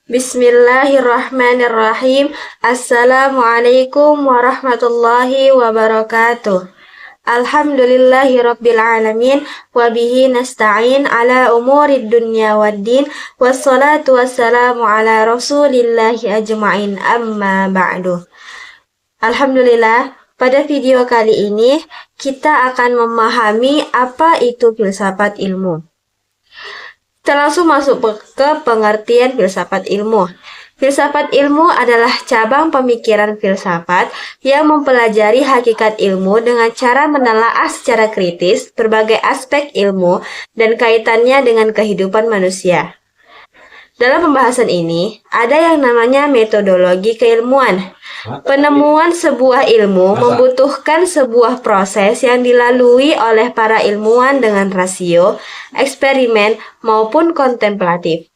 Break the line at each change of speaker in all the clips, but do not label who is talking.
Bismillahirrahmanirrahim. Assalamualaikum warahmatullahi wabarakatuh. Alhamdulillahirabbil alamin wa bihi nasta'in ala umurid dunya waddin wassalatu wassalamu ala rasulillahi ajma'in amma ba'du. Alhamdulillah, pada video kali ini kita akan memahami apa itu filsafat ilmu. Kita langsung masuk ke pengertian filsafat ilmu. Filsafat ilmu adalah cabang pemikiran filsafat yang mempelajari hakikat ilmu dengan cara menelaah secara kritis berbagai aspek ilmu dan kaitannya dengan kehidupan manusia. Dalam pembahasan ini, ada yang namanya metodologi keilmuan. Penemuan sebuah ilmu membutuhkan sebuah proses yang dilalui oleh para ilmuwan dengan rasio, eksperimen, maupun kontemplatif.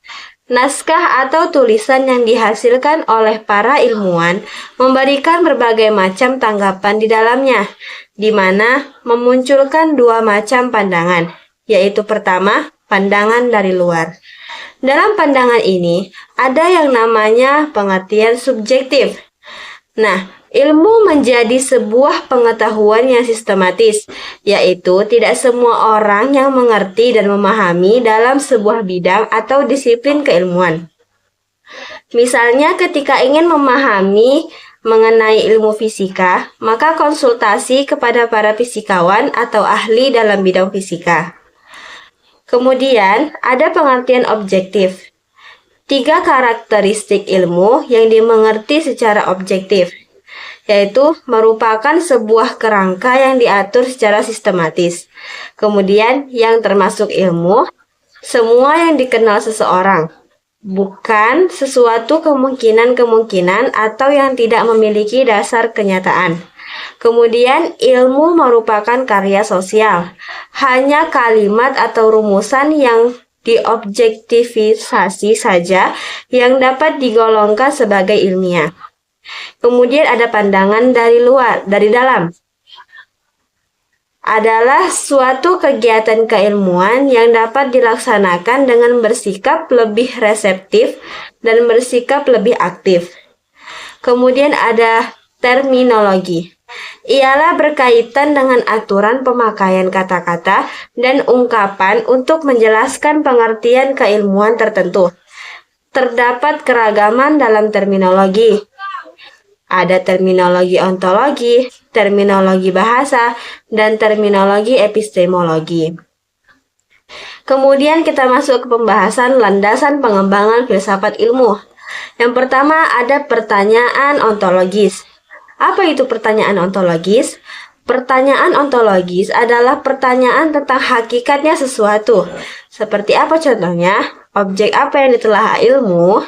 Naskah atau tulisan yang dihasilkan oleh para ilmuwan memberikan berbagai macam tanggapan di dalamnya, di mana memunculkan dua macam pandangan, yaitu pertama, pandangan dari luar. Dalam pandangan ini, ada yang namanya pengertian subjektif. Nah, ilmu menjadi sebuah pengetahuan yang sistematis, yaitu tidak semua orang yang mengerti dan memahami dalam sebuah bidang atau disiplin keilmuan. Misalnya ketika ingin memahami mengenai ilmu fisika, maka konsultasi kepada para fisikawan atau ahli dalam bidang fisika. Kemudian, ada pengertian objektif. 3 karakteristik ilmu yang dimengerti secara objektif, yaitu merupakan sebuah kerangka yang diatur secara sistematis. Kemudian, yang termasuk ilmu, semua yang dikenal seseorang, bukan sesuatu kemungkinan-kemungkinan atau yang tidak memiliki dasar kenyataan. Kemudian, ilmu merupakan karya sosial, hanya kalimat atau rumusan yang diobjektivisasi saja yang dapat digolongkan sebagai ilmiah. Kemudian ada pandangan dari luar, dari dalam. Adalah suatu kegiatan keilmuan yang dapat dilaksanakan dengan bersikap lebih reseptif dan bersikap lebih aktif. Kemudian ada terminologi. Ialah berkaitan dengan aturan pemakaian kata-kata dan ungkapan untuk menjelaskan pengertian keilmuan tertentu. Terdapat keragaman dalam terminologi. Ada terminologi ontologi, terminologi bahasa, dan terminologi epistemologi. Kemudian kita masuk ke pembahasan landasan pengembangan filsafat ilmu. Yang pertama ada pertanyaan ontologis. Apa itu pertanyaan ontologis? Pertanyaan ontologis adalah pertanyaan tentang hakikatnya sesuatu. Seperti apa contohnya? Objek apa yang ditelaah ilmu?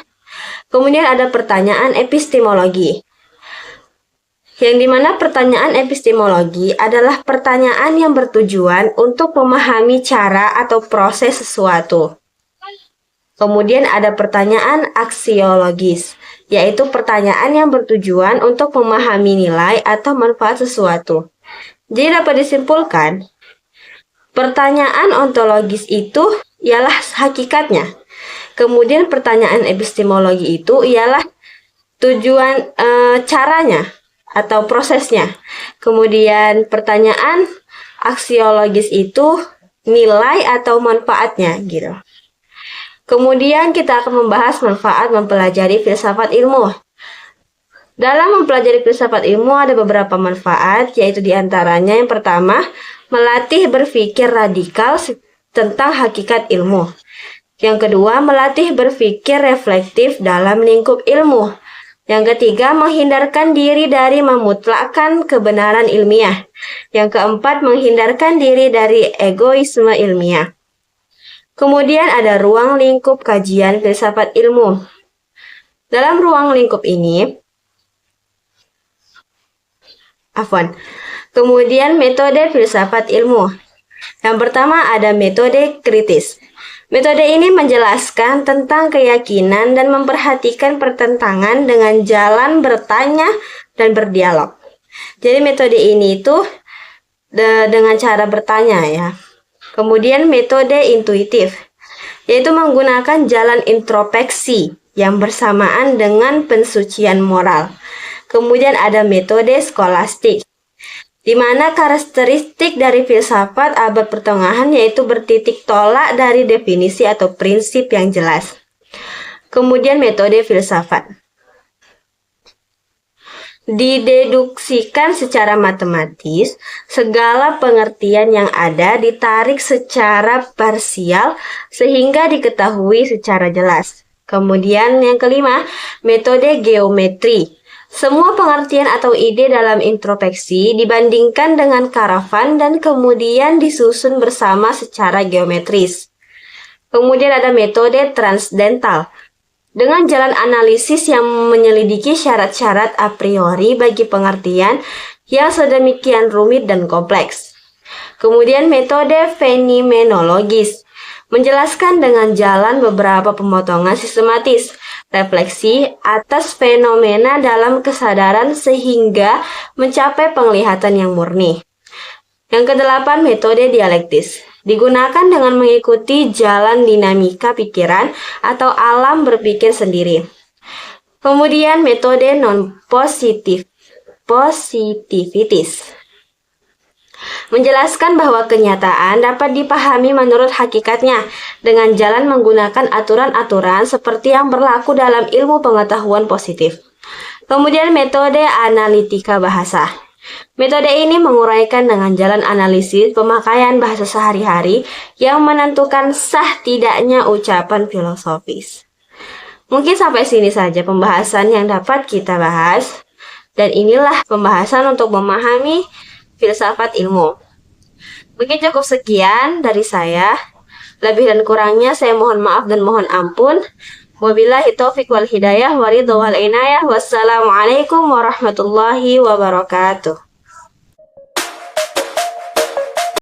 Kemudian ada pertanyaan epistemologi. Yang dimana pertanyaan epistemologi adalah pertanyaan yang bertujuan untuk memahami cara atau proses sesuatu. Kemudian ada pertanyaan aksiologis, yaitu pertanyaan yang bertujuan untuk memahami nilai atau manfaat sesuatu. Jadi dapat disimpulkan, pertanyaan ontologis itu ialah hakikatnya. Kemudian pertanyaan epistemologi itu ialah tujuan caranya atau prosesnya. Kemudian pertanyaan aksiologis itu nilai atau manfaatnya gitu. Kemudian kita akan membahas manfaat mempelajari filsafat ilmu. Dalam mempelajari filsafat ilmu ada beberapa manfaat, yaitu diantaranya yang pertama, melatih berpikir radikal tentang hakikat ilmu. Yang kedua, melatih berpikir reflektif dalam lingkup ilmu. Yang ketiga, menghindarkan diri dari memutlakkan kebenaran ilmiah. Yang keempat, menghindarkan diri dari egoisme ilmiah. Kemudian ada ruang lingkup kajian filsafat ilmu. Dalam ruang lingkup ini, kemudian metode filsafat ilmu. Yang pertama ada metode kritis. Metode ini menjelaskan tentang keyakinan dan memperhatikan pertentangan dengan jalan bertanya dan berdialog. Jadi metode ini itu dengan cara bertanya ya. Kemudian metode intuitif, yaitu menggunakan jalan introspeksi yang bersamaan dengan pensucian moral. Kemudian ada metode skolastik, di mana karakteristik dari filsafat abad pertengahan yaitu bertitik tolak dari definisi atau prinsip yang jelas. Kemudian metode filsafat dideduksikan secara matematis, segala pengertian yang ada ditarik secara parsial sehingga diketahui secara jelas. Kemudian yang kelima, metode geometri. Semua pengertian atau ide dalam introspeksi dibandingkan dengan karavan dan kemudian disusun bersama secara geometris. Kemudian ada metode transdental. Dengan jalan analisis yang menyelidiki syarat-syarat a priori bagi pengertian yang sedemikian rumit dan kompleks. Kemudian metode fenomenologis, menjelaskan dengan jalan beberapa pemotongan sistematis, refleksi atas fenomena dalam kesadaran sehingga mencapai penglihatan yang murni. Yang kedelapan, metode dialektis. Digunakan dengan mengikuti jalan dinamika pikiran atau alam berpikir sendiri. Kemudian metode non-positivitis. Menjelaskan bahwa kenyataan dapat dipahami menurut hakikatnya dengan jalan menggunakan aturan-aturan seperti yang berlaku dalam ilmu pengetahuan positif. Kemudian metode analitika bahasa. Metode ini menguraikan dengan jalan analisis pemakaian bahasa sehari-hari yang menentukan sah tidaknya ucapan filosofis. Mungkin sampai sini saja pembahasan yang dapat kita bahas. Dan inilah pembahasan untuk memahami filsafat ilmu. Mungkin cukup sekian dari saya. Lebih dan kurangnya saya mohon maaf dan mohon ampun. Wabillahi taufiq wal hidayah wa ridha wal inayah. Wassalamualaikum warahmatullahi wabarakatuh.